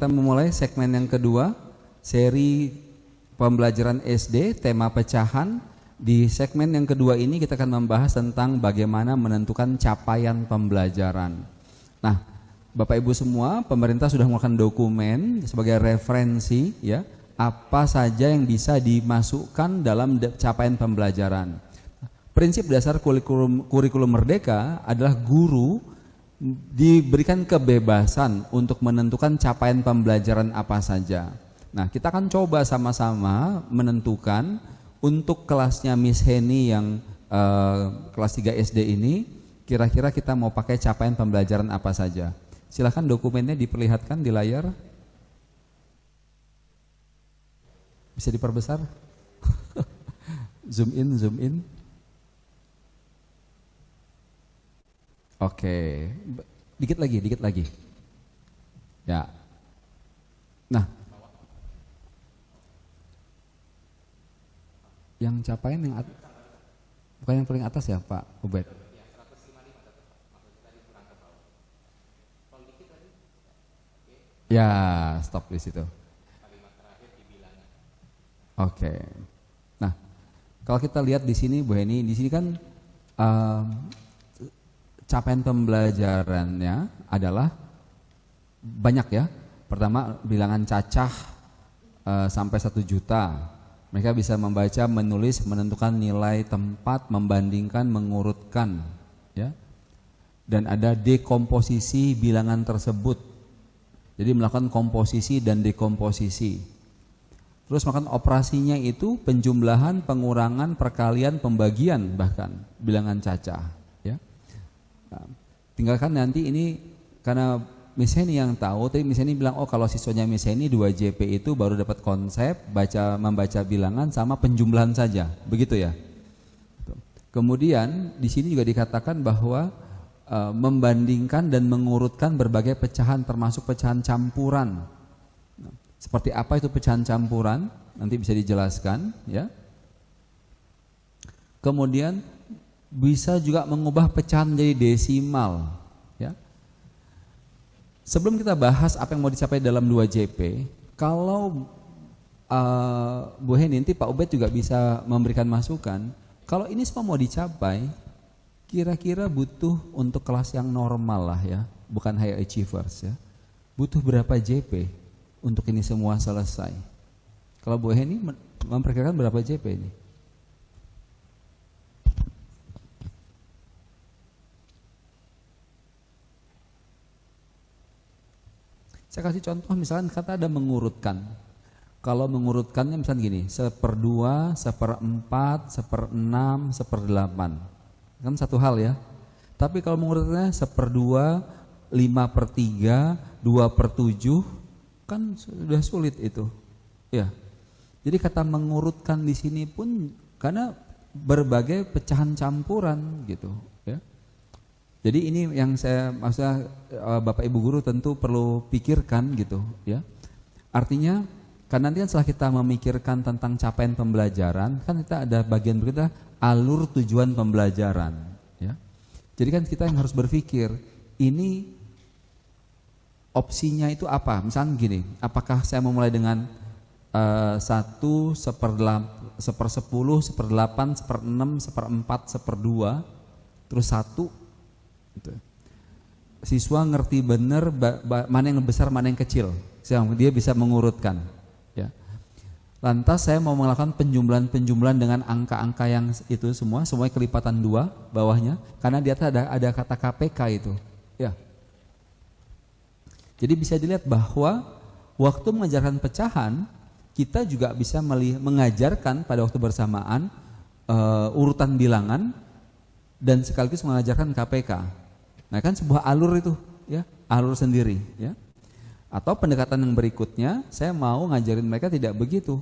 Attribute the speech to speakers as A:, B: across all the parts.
A: kita memulai segmen yang kedua, seri pembelajaran SD, tema pecahan. Di segmen yang kedua ini kita akan membahas tentang bagaimana menentukan capaian pembelajaran. Nah, Bapak Ibu semua, pemerintah sudah mengeluarkan dokumen sebagai referensi ya, apa saja yang bisa dimasukkan dalam capaian pembelajaran. Prinsip dasar kurikulum merdeka adalah guru diberikan kebebasan untuk menentukan capaian pembelajaran apa saja. Nah, kita akan coba sama-sama menentukan untuk kelasnya Miss Heni yang kelas 3 SD ini, kira-kira kita mau pakai capaian pembelajaran apa saja. Silakan dokumennya diperlihatkan di layar. Bisa diperbesar? Zoom in, zoom in. Oke, dikit lagi. Ya. Nah, yang capaian yang bukan yang paling atas ya Pak Ubed? Ya, stop di situ. Oke. Nah, kalau kita lihat di sini Bu Heni, di sini kan capaian pembelajarannya adalah banyak ya. Pertama, bilangan cacah sampai 1 juta. Mereka bisa membaca, menulis, menentukan nilai tempat, membandingkan, mengurutkan ya. Dan ada dekomposisi bilangan tersebut. Jadi melakukan komposisi dan dekomposisi. Terus melakukan operasinya itu penjumlahan, pengurangan, perkalian, pembagian bahkan bilangan cacah. Tinggalkan nanti ini karena Miss Heni yang tahu, tapi Miss Heni bilang, oh kalau siswanya Miss Heni 2 JP itu baru dapat konsep, membaca bilangan sama penjumlahan saja, begitu ya. Kemudian di sini juga dikatakan bahwa membandingkan dan mengurutkan berbagai pecahan termasuk pecahan campuran. Seperti apa itu pecahan campuran? Nanti bisa dijelaskan ya. Kemudian bisa juga mengubah pecahan menjadi desimal ya. Sebelum kita bahas apa yang mau dicapai dalam 2 JP, kalau Bu Heni, nanti Pak Ubed juga bisa memberikan masukan. Kalau ini semua mau dicapai, kira-kira butuh untuk kelas yang normal lah ya, bukan high achievers ya. Butuh berapa JP untuk ini semua selesai? Kalau Bu Heni memperkirakan berapa JP ini? Saya kasih contoh, misalkan kata ada mengurutkan. Kalau mengurutkannya misalnya gini, 1/2, 1/4, 1/6, 1/8. Kan satu hal ya. Tapi kalau mengurutkannya 1/2, 5/3, 2/7, kan sudah sulit itu. Ya. Jadi kata mengurutkan di sini pun karena berbagai pecahan campuran gitu, ya. Jadi ini yang saya maksudnya Bapak Ibu guru tentu perlu pikirkan gitu ya. Artinya kan nanti kan setelah kita memikirkan tentang capaian pembelajaran, kan kita ada bagian berikutnya alur tujuan pembelajaran ya. Jadi kan kita yang harus berpikir ini opsinya itu apa? Misalnya gini, apakah saya memulai dengan 1, 1/10, 1/8, 1/6, 1/4, 1/2, terus 1. Siswa ngerti benar mana yang besar mana yang kecil, dia bisa mengurutkan ya. Lantas saya mau melakukan penjumlahan dengan angka-angka yang itu semuanya kelipatan 2 bawahnya, karena di atas ada kata KPK itu ya. Jadi bisa dilihat bahwa waktu mengajarkan pecahan kita juga bisa mengajarkan pada waktu bersamaan urutan bilangan dan sekaligus mengajarkan KPK. Nah kan sebuah alur itu ya, alur sendiri ya. Atau pendekatan yang berikutnya, saya mau ngajarin mereka tidak begitu.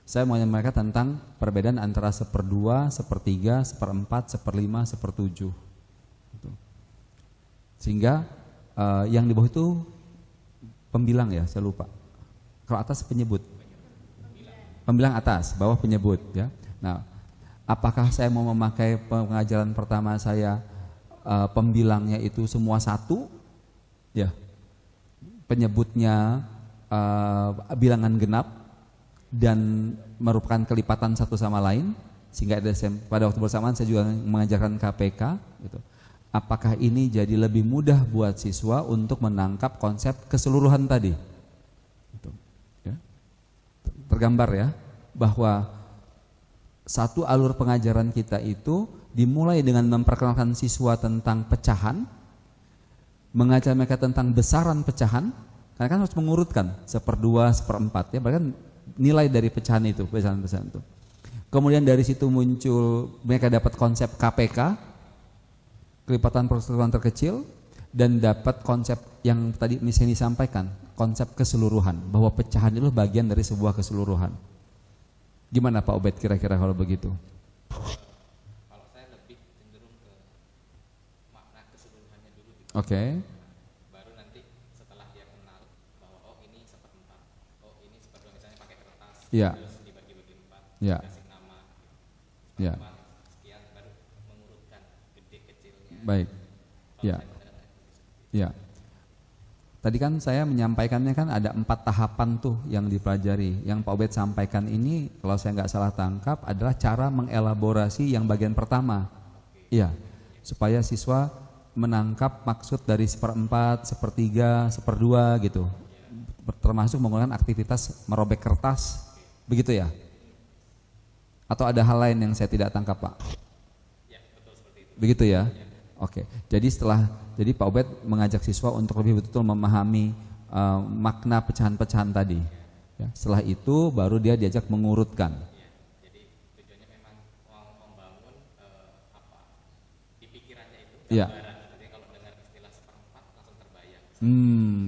A: Saya mau ngajarin mereka tentang perbedaan antara 1/2, 1/3, 1/4, 1/5, 1/7. Sehingga yang di bawah itu pembilang ya, saya lupa. Kalau atas penyebut. Pembilang atas, bawah penyebut ya. Nah, apakah saya mau memakai pengajaran pertama saya pembilangnya itu semua 1 ya, penyebutnya bilangan genap dan merupakan kelipatan satu sama lain, sehingga pada waktu bersamaan saya juga mengajarkan KPK gitu. Apakah ini jadi lebih mudah buat siswa untuk menangkap konsep keseluruhan tadi? Gitu, ya. Tergambar ya bahwa satu alur pengajaran kita itu dimulai dengan memperkenalkan siswa tentang pecahan, mengajar mereka tentang besaran pecahan, karena kan harus mengurutkan 1/2, 1/4 ya, bahkan nilai dari pecahan itu, pecahan-pecahan itu. Kemudian dari situ muncul mereka dapat konsep KPK, kelipatan persatuan terkecil, dan dapat konsep yang tadi misalnya disampaikan, konsep keseluruhan, bahwa pecahan itu bagian dari sebuah keseluruhan. Gimana Pak Obed kira-kira kalau begitu?
B: Kalau saya lebih cenderung ke makna keseluruhannya dulu gitu.
A: Oke.
B: Baru nanti setelah dia kenal bahwa oh ini 1/4, oh ini 1/2, misalnya pakai kertas,
A: Ya.
B: terus dibagi-bagi 4,
A: Ya.
B: kasih nama,
A: Ya.
B: 1/4, sekian, baru mengurutkan gede kecilnya.
A: Baik. Ya. Ya. Tadi kan saya menyampaikannya kan ada 4 tahapan tuh yang dipelajari. Yang Pak Obed sampaikan ini kalau saya nggak salah tangkap adalah cara mengelaborasi yang bagian pertama. Iya, supaya siswa menangkap maksud dari 1/4, 1/3, 1/2 gitu. Termasuk menggunakan aktivitas merobek kertas, begitu ya? Atau ada hal lain yang saya tidak tangkap Pak?
B: Ya, betul seperti itu.
A: Begitu ya? Oke, jadi Pak Obed mengajak siswa untuk lebih betul memahami makna pecahan-pecahan tadi. Ya, setelah itu baru dia diajak mengurutkan.
B: Ya, jadi tujuannya memang membangun di pikirannya itu
A: Ya.
B: gambaran. Jadi kalau dengar istilah 1/4 langsung terbayang.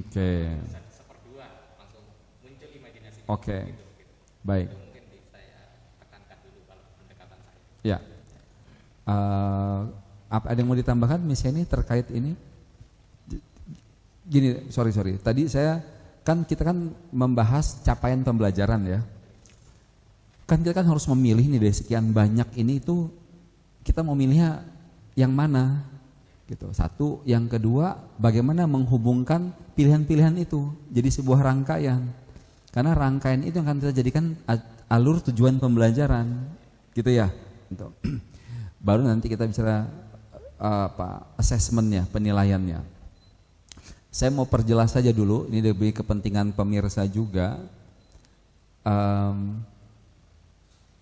A: Oke.
B: 1/2 langsung muncul imajinasinya.
A: Oke.
B: Gitu.
A: Baik.
B: Itu mungkin saya tekankan dulu kalau pendekatan saya.
A: Ya. Ada yang mau ditambahkan misalnya ini terkait ini? Gini, sorry. Tadi kita kan membahas capaian pembelajaran ya. Kan kita kan harus memilih nih dari sekian banyak ini itu kita mau milihnya yang mana? Gitu. Satu, yang kedua, bagaimana menghubungkan pilihan-pilihan itu jadi sebuah rangkaian. Karena rangkaian itu yang akan kita jadikan alur tujuan pembelajaran. Gitu ya. Gitu. Baru nanti kita bicara assessmentnya, penilaiannya. Saya mau perjelas saja dulu, ini demi kepentingan pemirsa juga.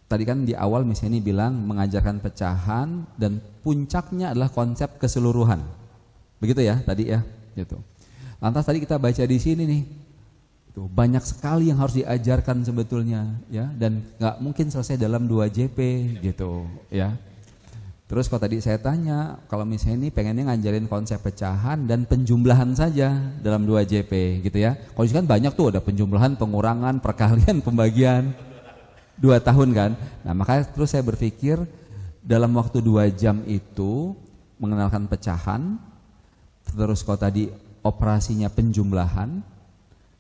A: Tadi kan di awal misalnya ini bilang mengajarkan pecahan dan puncaknya adalah konsep keseluruhan, begitu ya tadi ya, gitu. Lantas tadi kita baca di sini nih, tuh, banyak sekali yang harus diajarkan sebetulnya, ya, dan nggak mungkin selesai dalam 2 JP, gitu, ya. Terus kalau tadi saya tanya, kalau misalnya ini pengennya ngajarin konsep pecahan dan penjumlahan saja dalam 2 JP gitu ya. Kalau kan banyak tuh ada penjumlahan, pengurangan, perkalian, pembagian. 2 tahun kan. Nah makanya terus saya berpikir dalam waktu 2 jam itu mengenalkan pecahan, terus kalau tadi operasinya penjumlahan.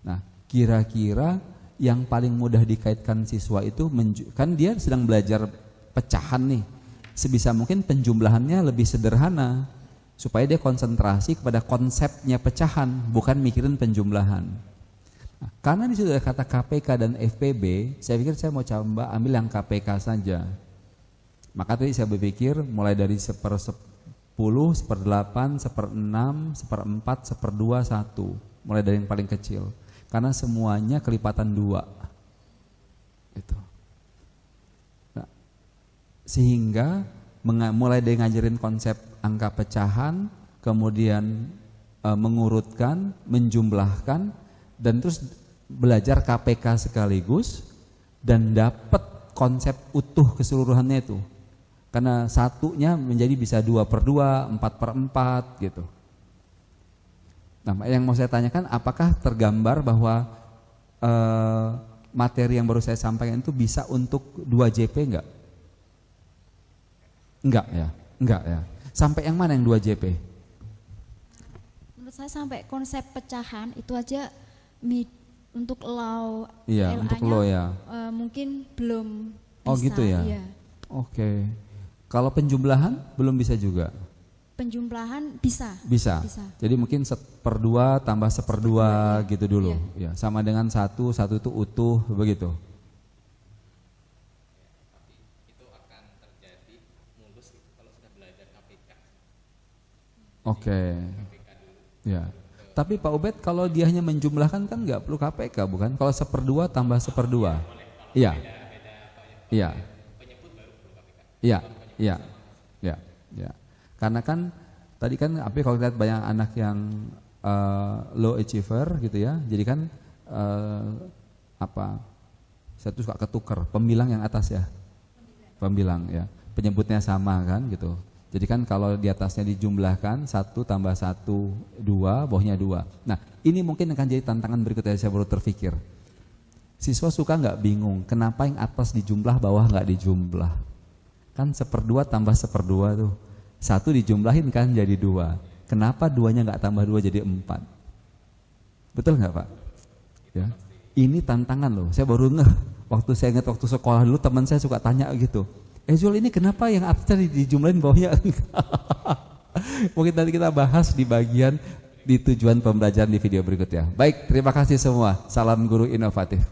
A: Nah kira-kira yang paling mudah dikaitkan siswa itu, kan dia sedang belajar pecahan nih. Sebisa mungkin penjumlahannya lebih sederhana supaya dia konsentrasi kepada konsepnya pecahan, bukan mikirin penjumlahan. Nah, karena di situ ada kata KPK dan FPB, saya pikir saya mau coba ambil yang KPK saja. Maka tadi saya berpikir mulai dari 1/10, 1/8, 1/6, 1/4, 1/2, 1, mulai dari yang paling kecil. Karena semuanya kelipatan 2. Gitu. Sehingga mulai dari ngajarin konsep angka pecahan, kemudian mengurutkan, menjumlahkan, dan terus belajar KPK sekaligus dan dapat konsep utuh keseluruhannya itu. Karena satunya menjadi bisa 2/2, 4/4 gitu. Nah, yang mau saya tanyakan, apakah tergambar bahwa materi yang baru saya sampaikan itu bisa untuk 2 JP enggak? Enggak ya. Sampai yang mana yang 2 JP?
C: Menurut saya sampai konsep pecahan itu aja untuk law,
A: iya, untuk law ya.
C: Mungkin belum bisa.
A: Oh gitu ya.
C: Iya.
A: Oke. Kalau penjumlahan belum bisa juga.
C: penjumlahan bisa.
A: Bisa. Jadi mungkin 1/2 tambah 1/2 gitu dulu. Ya, sama dengan 1 itu utuh begitu.
B: Tapi itu akan terjadi mulus itu kalau sudah belajar KPK.
A: Oke. Ya. Tapi Pak Ubed kalau dia hanya menjumlahkan kan nggak perlu KPK bukan? Kalau 1/2 tambah 1/2. Iya. Iya. Iya. Iya. Ya. Ya. Karena kan tadi kan kalau lihat banyak anak yang low achiever gitu ya. Jadi kan saya tuh suka ketuker pembilang yang atas ya. Pembilang ya. Penyebutnya sama kan gitu. Jadi kan kalau di atasnya dijumlahkan 1 tambah 1 2, bawahnya 2. Nah, ini mungkin akan jadi tantangan berikutnya saya baru terpikir. Siswa suka nggak bingung kenapa yang atas dijumlah bawah nggak dijumlah? Kan 1/2 tambah 1/2 tuh. 1 dijumlahin kan jadi 2. Kenapa 2-nya nggak tambah 2 jadi 4? Betul nggak Pak? Ya. Ini tantangan loh. Saya baru ngeh. Saya ingat waktu sekolah dulu teman saya suka tanya gitu. Zul ini kenapa yang atasnya dijumlahin bawahnya enggak? Mungkin nanti kita bahas di bagian di tujuan pembelajaran di video berikutnya. Baik, terima kasih semua. Salam guru inovatif.